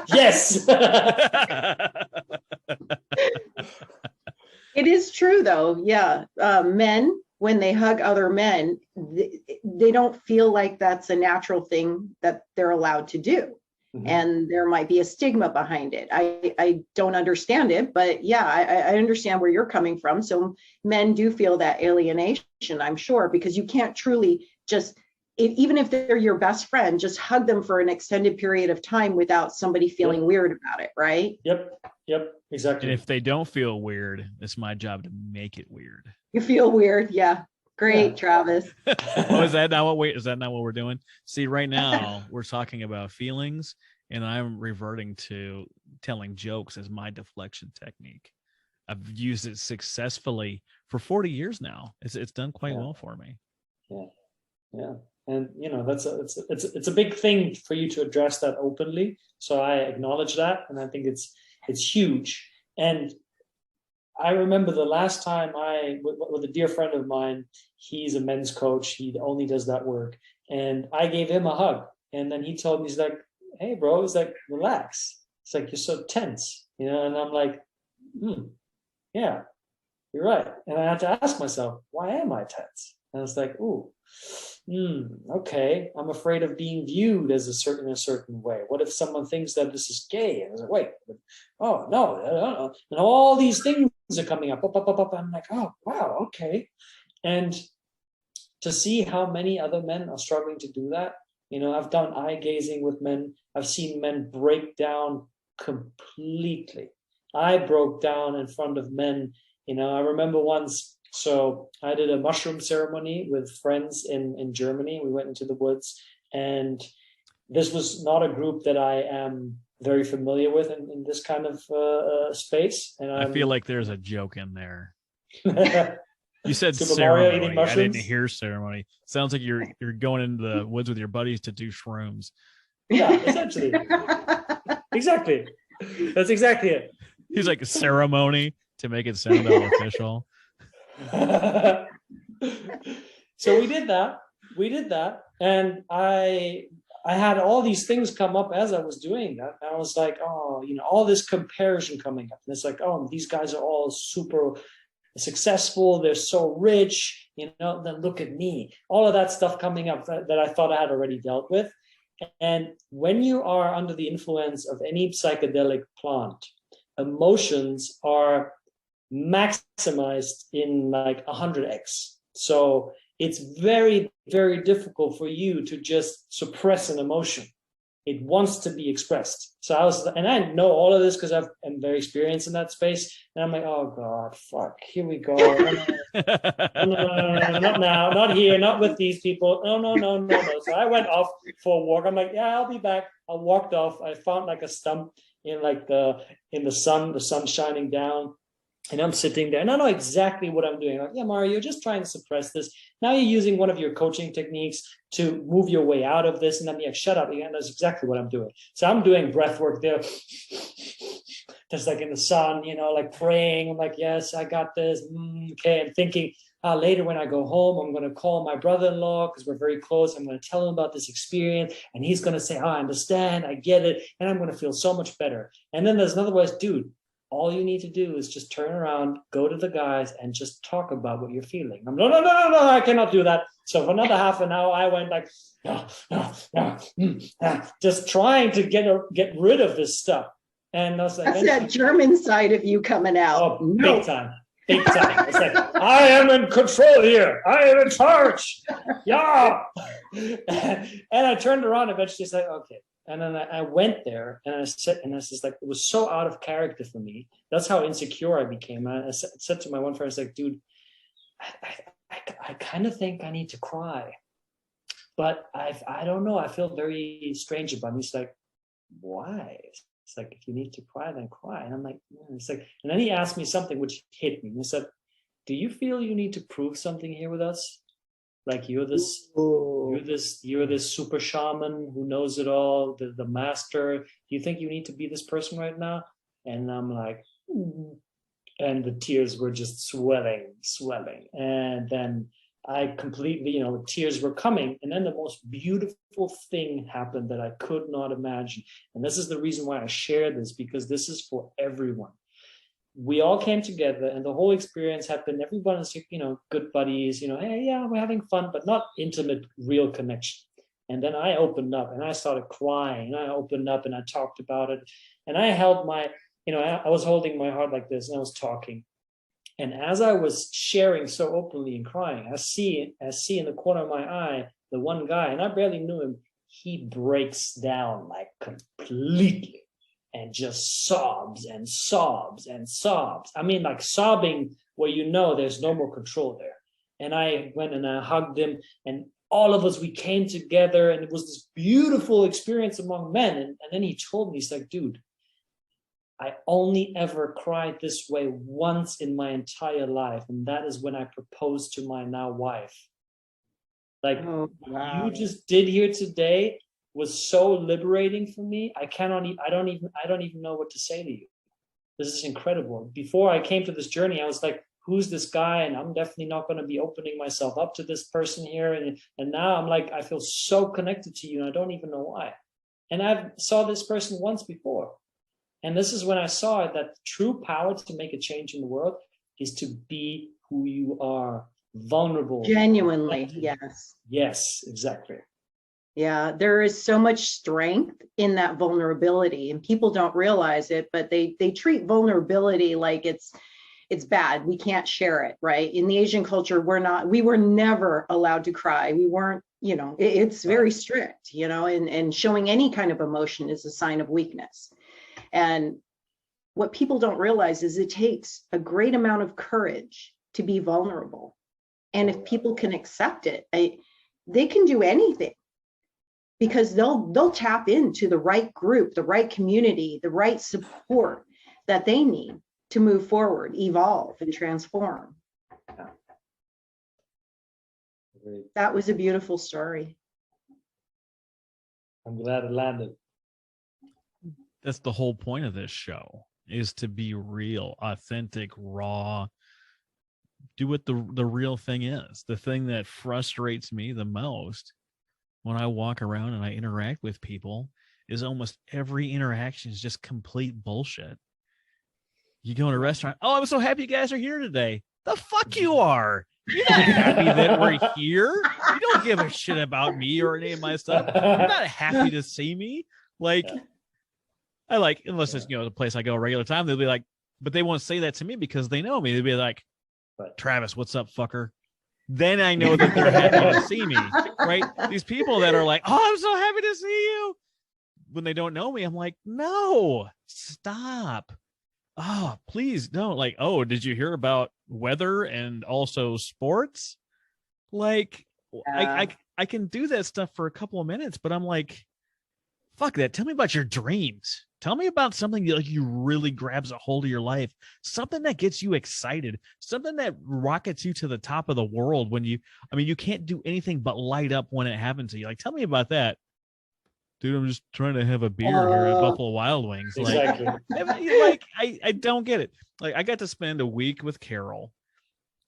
Yes. It is true, though. Yeah. Men, when they hug other men, they don't feel like that's a natural thing that they're allowed to do. and there might be a stigma behind it. I don't understand it, but yeah, I understand where you're coming from. So men do feel that alienation, I'm sure, because you can't truly just, even if they're your best friend, just hug them for an extended period of time without somebody feeling weird about it, right? Yep, exactly. And if they don't feel weird, it's my job to make it weird. You feel weird, yeah. Great, Travis. Oh, is that not what we're doing? See, right now we're talking about feelings, and I'm reverting to telling jokes as my deflection technique. I've used it successfully for 40 years now. It's done quite well for me. Yeah. And it's a big thing for you to address that openly. So I acknowledge that, and I think it's huge. And I remember the last time with a dear friend of mine, he's a men's coach. He only does that work. And I gave him a hug. And then he told me, he's like, hey, bro, it's like, relax. It's like, you're so tense, and I'm like, yeah, you're right. And I had to ask myself, why am I tense? And I was like, okay, I'm afraid of being viewed as in a certain way. What if someone thinks that this is gay? And I was like, wait, oh no. And all these things are coming up. I'm like, oh wow, okay. And to see how many other men are struggling to do that, I've done eye gazing with men. I've seen men break down completely. I broke down in front of men. I remember once. So I did a mushroom ceremony with friends in Germany. We went into the woods, and this was not a group that I am very familiar with in this kind of space. And I feel like there's a joke in there. You said Super ceremony. Mario eating mushrooms? I didn't hear ceremony. Sounds like you're going into the woods with your buddies to do shrooms. Yeah, essentially. Exactly. That's exactly it. He's like, ceremony to make it sound all official. So we did that, and I had all these things come up as I was doing that. And I was like, all this comparison coming up, and it's like, these guys are all super successful, they're so rich, then look at me, all of that stuff coming up that I thought I had already dealt with. And when you are under the influence of any psychedelic plant, emotions are maximized in like 100x. So it's very, very difficult for you to just suppress an emotion. It wants to be expressed. So I know all of this because I'm very experienced in that space. And I'm like, oh God, fuck, here we go. No, not now, not here, not with these people. No. So I went off for a walk. I'm like, yeah, I'll be back. I walked off. I found like a stump in the sun shining down. And I'm sitting there and I know exactly what I'm doing. Like, yeah, Mario, you're just trying to suppress this. Now you're using one of your coaching techniques to move your way out of this. And I'm like, shut up. And that's exactly what I'm doing. So I'm doing breath work there, just like in the sun, like praying. I'm like, yes, I got this. Okay. And thinking later when I go home, I'm going to call my brother-in-law because we're very close. I'm going to tell him about this experience. And he's going to say, I understand. I get it. And I'm going to feel so much better. And then there's another way, dude. All you need to do is just turn around, go to the guys, and just talk about what you're feeling. I'm no, I cannot do that. So for another half an hour, I went like, just trying to get rid of this stuff. And I was like, that's that German side of you coming out. Oh, big time. It's like, I am in control here. I am in charge. Yeah. And I turned around and eventually said, okay. And then I went there and I said, and this is like, it was so out of character for me. That's how insecure I became. I said to my one friend, I was like, dude, I kind of think I need to cry, but I don't know. I feel very strange about it. He's like, why? It's like, if you need to cry, then cry. And I'm like, it's like, and then he asked me something which hit me. He said, do you feel you need to prove something here with us? Like you're this super shaman who knows it all, the master. Do you think you need to be this person right now? And I'm like, and the tears were just swelling. And then I completely, tears were coming. And then the most beautiful thing happened that I could not imagine. And this is the reason why I share this, because this is for everyone. We all came together and the whole experience happened. Everyone is, good buddies, hey, yeah, we're having fun, but not intimate, real connection. And then I opened up and I started crying. And I opened up and I talked about it. And I held my, I was holding my heart like this and I was talking. And as I was sharing so openly and crying, I see in the corner of my eye, the one guy, and I barely knew him, he breaks down like completely and just sobs and sobs and sobs. I mean, like sobbing where there's no more control there. And I went and I hugged him, and all of us, we came together, and it was this beautiful experience among men. And then he told me, he's like, dude, I only ever cried this way once in my entire life. And that is when I proposed to my now wife. Like, what you just did here today was so liberating for me. I don't even know what to say to you. This is incredible. Before I came to this journey, I was like, who's this guy? And I'm definitely not going to be opening myself up to this person here. And now I'm like, I feel so connected to you and I don't even know why. And I saw this person once before. And this is when I saw it, that true power to make a change in the world is to be who you are, vulnerable. Genuinely, yes. Yes, exactly. Yeah, there is so much strength in that vulnerability, and people don't realize it, but they treat vulnerability like it's bad. We can't share it, right? In the Asian culture, we were never allowed to cry. We weren't, it's very strict, and showing any kind of emotion is a sign of weakness. And what people don't realize is it takes a great amount of courage to be vulnerable. And if people can accept it, they can do anything, because they'll tap into the right group, the right community, the right support that they need to move forward, evolve, and transform. That was a beautiful story. I'm glad it landed. That's the whole point of this show, is to be real, authentic, raw. Do what the real thing is. The thing that frustrates me the most when I walk around and I interact with people is almost every interaction is just complete bullshit. You go in a restaurant, oh, I'm so happy you guys are here today. The fuck you are. You're not happy that we're here. You don't give a shit about me or any of my stuff. You're not happy to see me. Like, I like, unless it's, the place I go regular time, they'll be like, but they won't say that to me because they know me. They'll be like, Travis, what's up, fucker? Then I know that they're happy to see me, right? These people that are like, oh, I'm so happy to see you. When they don't know me, I'm like, no, stop. Oh, please don't. Like, oh, did you hear about weather and also sports? Like, I can do that stuff for a couple of minutes, but I'm like, fuck that. Tell me about your dreams. Tell me about something that you really grabs a hold of your life, something that gets you excited, something that rockets you to the top of the world when you can't do anything but light up when it happens to you. Like, tell me about that. Dude, I'm just trying to have a beer here at Buffalo Wild Wings. Exactly. Like I don't get it. Like, I got to spend a week with Carol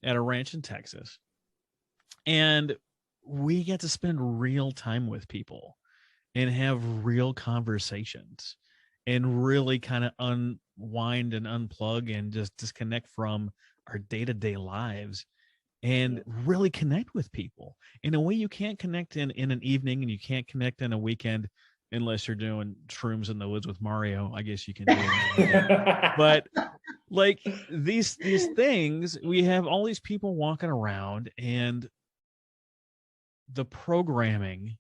at a ranch in Texas, and we get to spend real time with people and have real conversations and really kind of unwind and unplug and just disconnect from our day-to-day lives and really connect with people in a way you can't connect in an evening, and you can't connect in a weekend unless you're doing shrooms in the woods with Mario. I guess you can do it. But like these things, we have all these people walking around, and the programming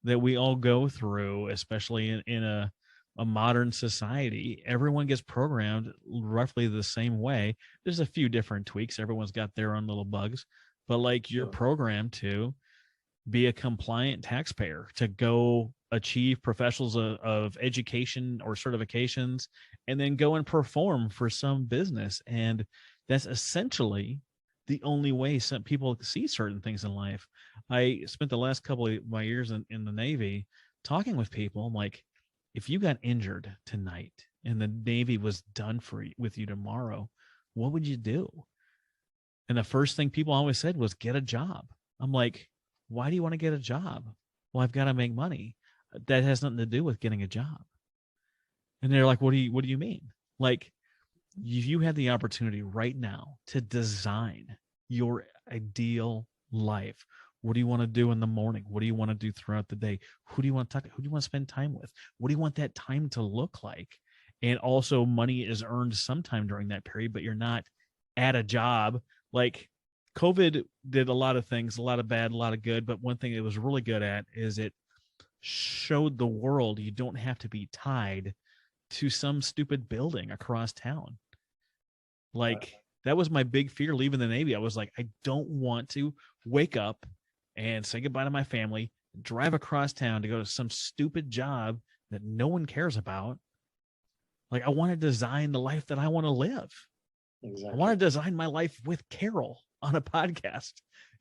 that we all go through, especially in a modern society, everyone gets programmed roughly the same way. There's a few different tweaks. Everyone's got their own little bugs, but like, you're programmed to be a compliant taxpayer, to go achieve professionals of education or certifications, and then go and perform for some business. And that's essentially the only way some people see certain things in life. I spent the last couple of my years in the Navy talking with people. I'm like, if you got injured tonight and the Navy was done with you tomorrow, what would you do? And the first thing people always said was, get a job. I'm like, why do you want to get a job? Well, I've got to make money. That has nothing to do with getting a job. And they're like, what do you mean? Like, you had the opportunity right now to design your ideal life What do you want to do in the morning? What do you want to do throughout the day? Who do you want to talk to? Who do you want to spend time with? What do you want that time to look like? And also, money is earned sometime during that period, but you're not at a job. Like COVID did a lot of things, a lot of bad, a lot of good. But one thing it was really good at is it showed the world you don't have to be tied to some stupid building across town. Like that was my big fear leaving the Navy. I was like, I don't want to wake up and say goodbye to my family, drive across town to go to some stupid job that no one cares about. Like I want to design the life that I want to live. Exactly. I want to design my life with Carol on a podcast.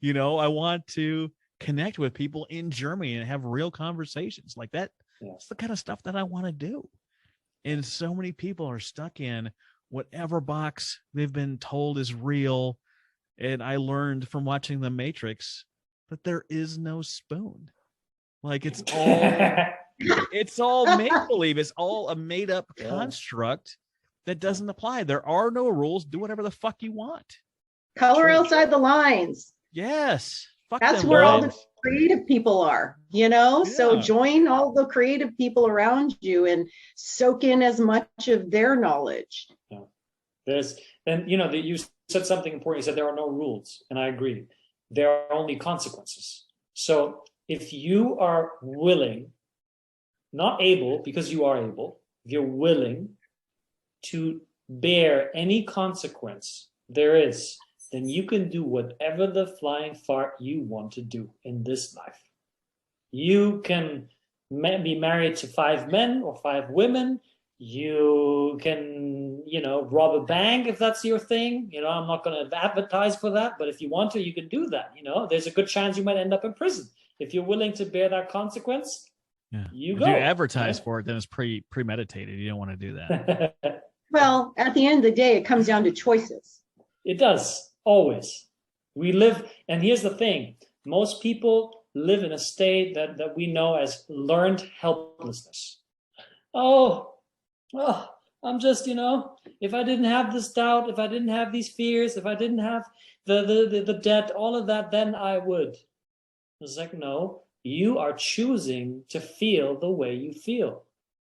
You know, I want to connect with people in Germany and have real conversations like that. Yes. That's the kind of stuff that I want to do. And so many people are stuck in whatever box they've been told is real. And I learned from watching The Matrix that there is no spoon. Like it's all make believe. It's all a made up construct that doesn't apply. There are no rules. Do whatever the fuck you want. Color outside the lines. Yes. Fuck That's them where all lines. the creative people are, you know? Yeah. So join all the creative people around you and soak in as much of their knowledge. You said something important. You said there are no rules, and I agree. There are only consequences. So if you are willing, not able, because you are able, if you're willing to bear any consequence there is, then you can do whatever the flying fart you want to do in this life. You can be married to 5 men or 5 women. You can, rob a bank if that's your thing. I'm not going to advertise for that, but if you want to, you can do that. There's a good chance you might end up in prison. If you're willing to bear that consequence, you go. If you advertise for it, then it's premeditated. You don't want to do that. Well, at the end of the day, it comes down to choices. It does, always. We live, and here's the thing. Most people live in a state that we know as learned helplessness. I'm just, if I didn't have this doubt, if I didn't have these fears, if I didn't have the debt, all of that, then I would. It's like, no, you are choosing to feel the way you feel.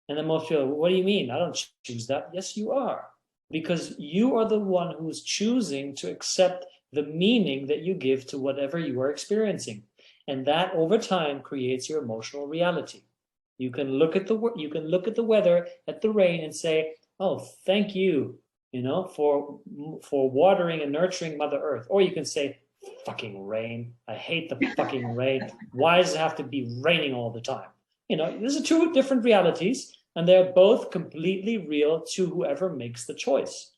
And then most people, what do you mean? I don't choose that. Yes, you are. Because you are the one who's choosing to accept the meaning that you give to whatever you are experiencing. And that over time creates your emotional reality. You can look at the weather, at the rain, and say, "Oh, thank you, for watering and nurturing Mother Earth." Or you can say, "Fucking rain! I hate the fucking rain. Why does it have to be raining all the time?" These are 2 different realities, and they're both completely real to whoever makes the choice.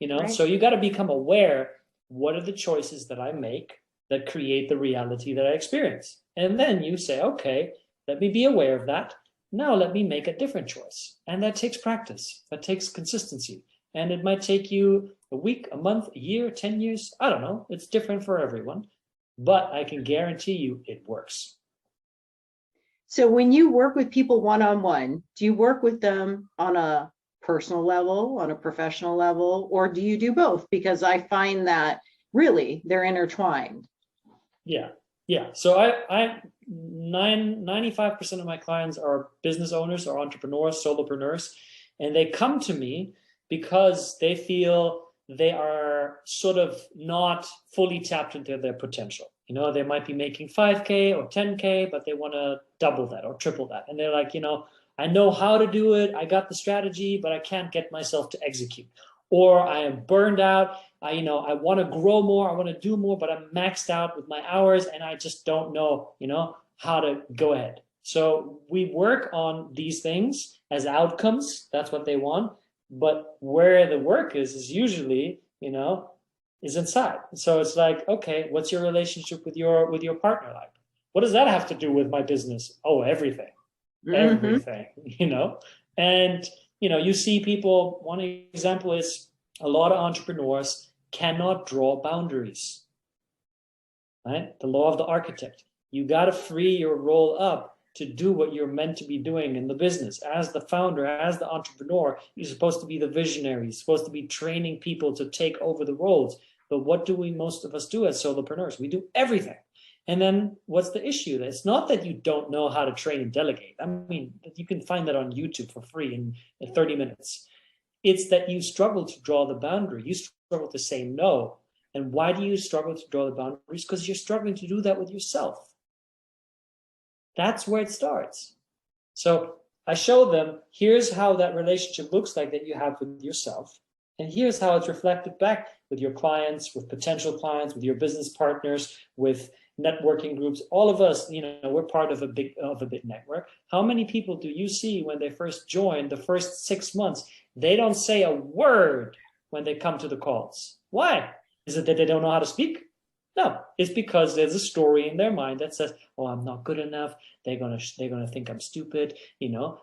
Right. So you got to become aware. What are the choices that I make that create the reality that I experience? And then you say, okay, let me be aware of that. Now let me make a different choice. And that takes practice. That takes consistency. And it might take you a week, a month, a year, 10 years. I don't know. It's different for everyone. But I can guarantee you it works. So when you work with people one-on-one, do you work with them on a personal level, on a professional level, or do you do both? Because I find that really they're intertwined. Yeah. So I 95% of my clients are business owners or entrepreneurs, solopreneurs, and they come to me because they feel they are sort of not fully tapped into their potential. They might be making 5K or 10K, but they want to double that or triple that. And they're like, I know how to do it. I got the strategy, but I can't get myself to execute. Or I am burned out. I want to grow more. I want to do more, but I'm maxed out with my hours and I just don't know, how to go ahead. So we work on these things as outcomes. That's what they want. But where the work is usually, is inside. So it's like, okay, what's your relationship with your partner like? What does that have to do with my business? Oh, everything. Everything, and you see people. One example is a lot of entrepreneurs cannot draw boundaries, right? The law of the architect. You got to free your role up to do what you're meant to be doing in the business. As the founder, as the entrepreneur, you're supposed to be the visionary. You're supposed to be training people to take over the roles. But what do most of us do as solopreneurs? We do everything. And then what's the issue? It's not that you don't know how to train and delegate. I mean, you can find that on YouTube for free in 30 minutes. It's that you struggle to draw the boundary. You struggle to say no. And why do you struggle to draw the boundaries? Because you're struggling to do that with yourself. That's where it starts. So I show them, here's how that relationship looks like that you have with yourself. And here's how it's reflected back with your clients, with potential clients, with your business partners, with networking groups. All of us, we're part of a big network. How many people do you see when they first join the first 6 months? They don't say a word when they come to the calls. Why? Is it that they don't know how to speak? No, it's because there's a story in their mind that says, "Oh, I'm not good enough. They're gonna think I'm stupid."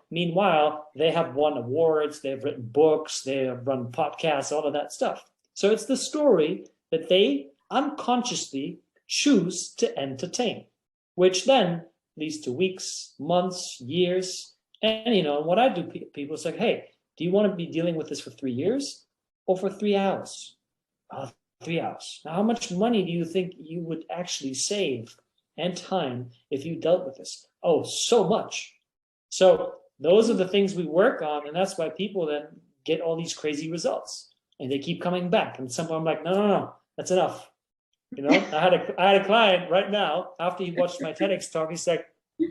Meanwhile, they have won awards, they've written books, they have run podcasts, all of that stuff. So it's the story that they unconsciously choose to entertain, which then leads to weeks, months, years. And what I do, people say, "Hey, do you want to be dealing with this for 3 years or for 3 hours?" 3 hours. Now, how much money do you think you would actually save and time if you dealt with this? Oh, so much. So those are the things we work on, and that's why people then get all these crazy results, and they keep coming back. And someone I'm like, no, that's enough. I had a client right now after he watched my TEDx talk. He's like,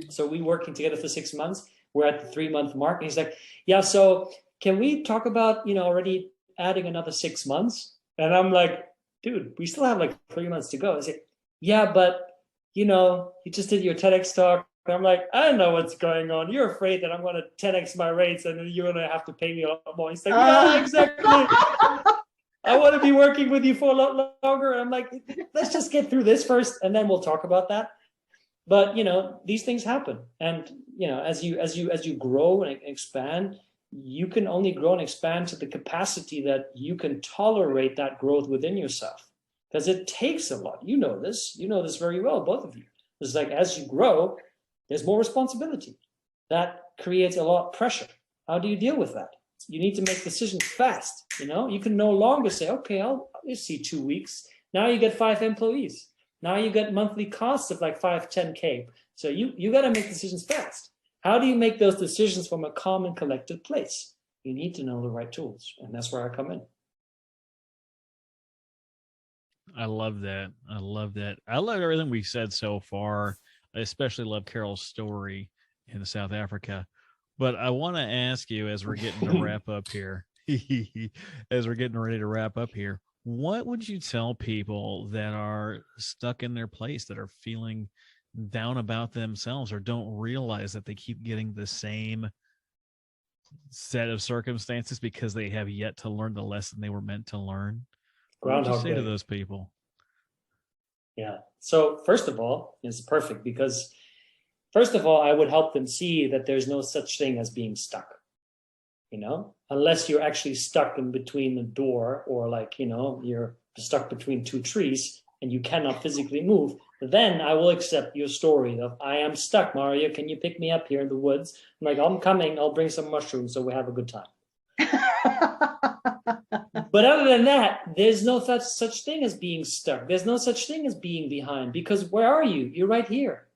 so we working together for 6 months. We're at the 3-month mark, and he's like, yeah. So can we talk about already adding another 6 months? And I'm like, dude, we still have like 3 months to go. I say, yeah, but you just did your TEDx talk. And I'm like, I know what's going on. You're afraid that I'm going to 10x my rates and then you're going to have to pay me a lot more. He's like, yeah, exactly. I want to be working with you for a lot longer. And I'm like, let's just get through this first, and then we'll talk about that. But these things happen, and as you grow and expand, you can only grow and expand to the capacity that you can tolerate that growth within yourself, because it takes a lot. You know this very well, both of you. It's like as you grow, there's more responsibility. That creates a lot of pressure. How do you deal with that? You need to make decisions fast. You can no longer say, okay, I'll see 2 weeks. Now you get 5 employees. Now you get monthly costs of like 5-10K. So you got to make decisions fast. How do you make those decisions from a calm and collected place? You need to know the right tools, and that's where I come in. I love that. I love everything we've said so far. I especially love Carol's story in South Africa. But I want to ask you, as we're getting to wrap up here, what would you tell people that are stuck in their place, that are feeling down about themselves, or don't realize that they keep getting the same set of circumstances because they have yet to learn the lesson they were meant to learn? What would you say to those people? Yeah. So first of all, it's perfect, because first of all, I would help them see that there's no such thing as being stuck. Unless you're actually stuck in between the door, or you're stuck between 2 trees and you cannot physically move, then I will accept your story of, I am stuck, Mario. Can you pick me up here in the woods? I'm like, I'm coming. I'll bring some mushrooms so we have a good time. But other than that, there's no such thing as being stuck. There's no such thing as being behind, because where are you? You're right here.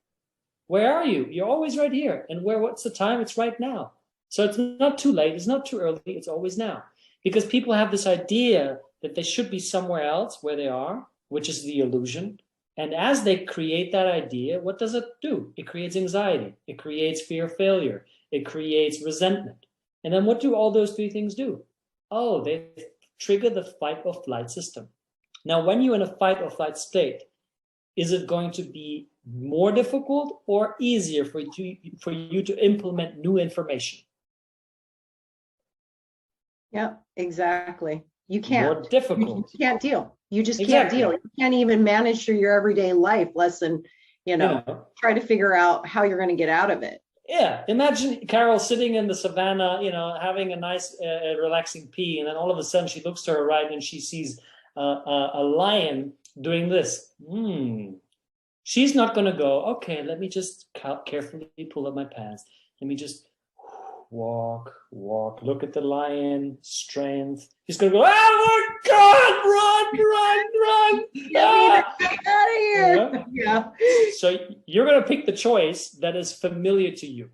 Where are you? You're always right here. And what's the time? It's right now. So it's not too late. It's not too early. It's always now. Because people have this idea that they should be somewhere else where they are, which is the illusion. And as they create that idea, what does it do? It creates anxiety. It creates fear of failure. It creates resentment. And then what do all those 3 things do? Oh, they trigger the fight or flight system. Now, when you're in a fight or flight state, is it going to be more difficult or easier for you to implement new information? Yeah, exactly. You can't. More difficult. You can't deal. You just can't deal. You can't even manage through your everyday life, less than, try to figure out how you're going to get out of it. Yeah. Imagine Carol sitting in the savannah, having a nice, relaxing pee. And then all of a sudden she looks to her right and she sees a lion doing this. She's not going to go, okay, let me just carefully pull up my pants. Let me just walk, walk. Look at the lion, strength. He's going to go, oh my God, run. Get out of here. Yeah. So you're going to pick the choice that is familiar to you,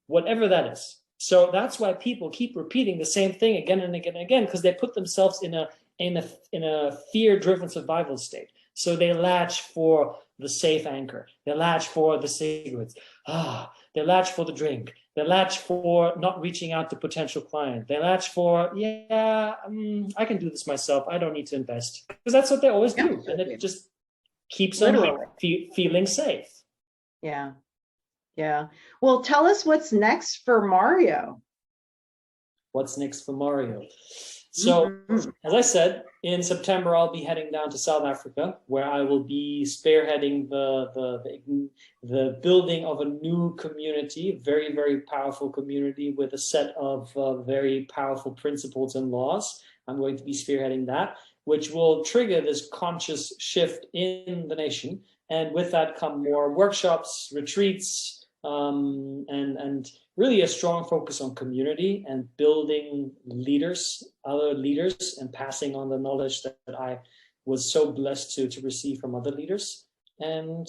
whatever that is. So that's why people keep repeating the same thing again and again and again, because they put themselves in a fear-driven survival state. So they latch for the safe anchor. They latch for the cigarettes. They latch for the drink. They latch for not reaching out to potential client. They latch for, I can do this myself. I don't need to invest. Because that's what they always do. And it just keeps them feeling safe. Yeah. Yeah. Well, tell us what's next for Mario. What's next for Mario? So, as I said, in September, I'll be heading down to South Africa, where I will be spearheading the building of a new community, very, very powerful community with a set of very powerful principles and laws. I'm going to be spearheading that, which will trigger this conscious shift in the nation. And with that come more workshops, retreats, and really a strong focus on community and building leaders, other leaders, and passing on the knowledge that I was so blessed to receive from other leaders. And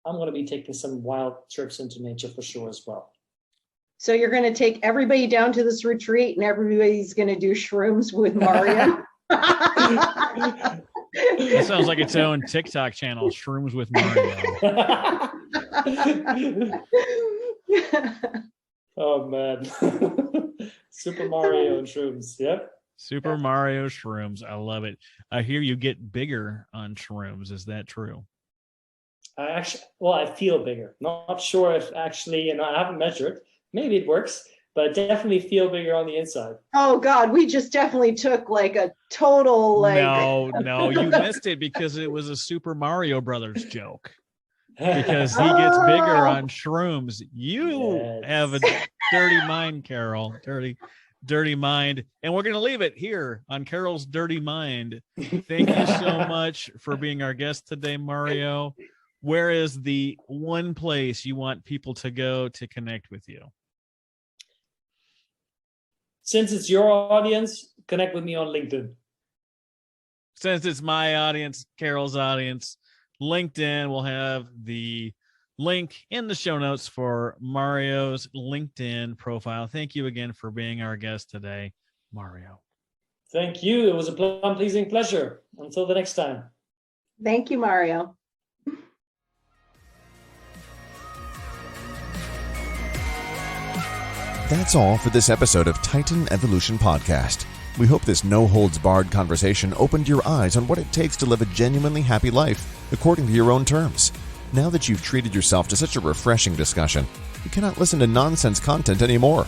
I'm going to be taking some wild trips into nature for sure as well. So you're going to take everybody down to this retreat and everybody's going to do shrooms with Mario? That sounds like its own TikTok channel, Shrooms with Mario. Oh man. Super Mario and shrooms. Yep. Super Mario shrooms. I love it. I hear you get bigger on shrooms. Is that true? I feel bigger. Not sure if actually, I haven't measured. Maybe it works, but I definitely feel bigger on the inside. Oh God, we just definitely took like a total No, you missed it because it was a Super Mario Brothers joke. Because he gets bigger on shrooms. You have a dirty mind, Carol. Dirty mind. And we're going to leave it here on Carol's Dirty Mind. Thank you so much for being our guest today, Mario. Where is the one place you want people to go to connect with you? Since it's your audience, connect with me on LinkedIn. Since it's my audience, Carol's audience, LinkedIn will have the link in the show notes for Mario's LinkedIn profile. Thank you again for being our guest today, Mario. Thank you. It was a pleasing pleasure. Until the next time. Thank you, Mario. That's all for this episode of Titan Evolution Podcast. We hope this no-holds-barred conversation opened your eyes on what it takes to live a genuinely happy life according to your own terms. Now that you've treated yourself to such a refreshing discussion, you cannot listen to nonsense content anymore.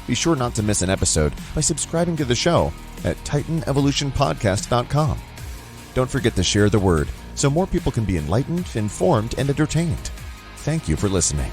Be sure not to miss an episode by subscribing to the show at TitanEvolutionPodcast.com. Don't forget to share the word so more people can be enlightened, informed, and entertained. Thank you for listening.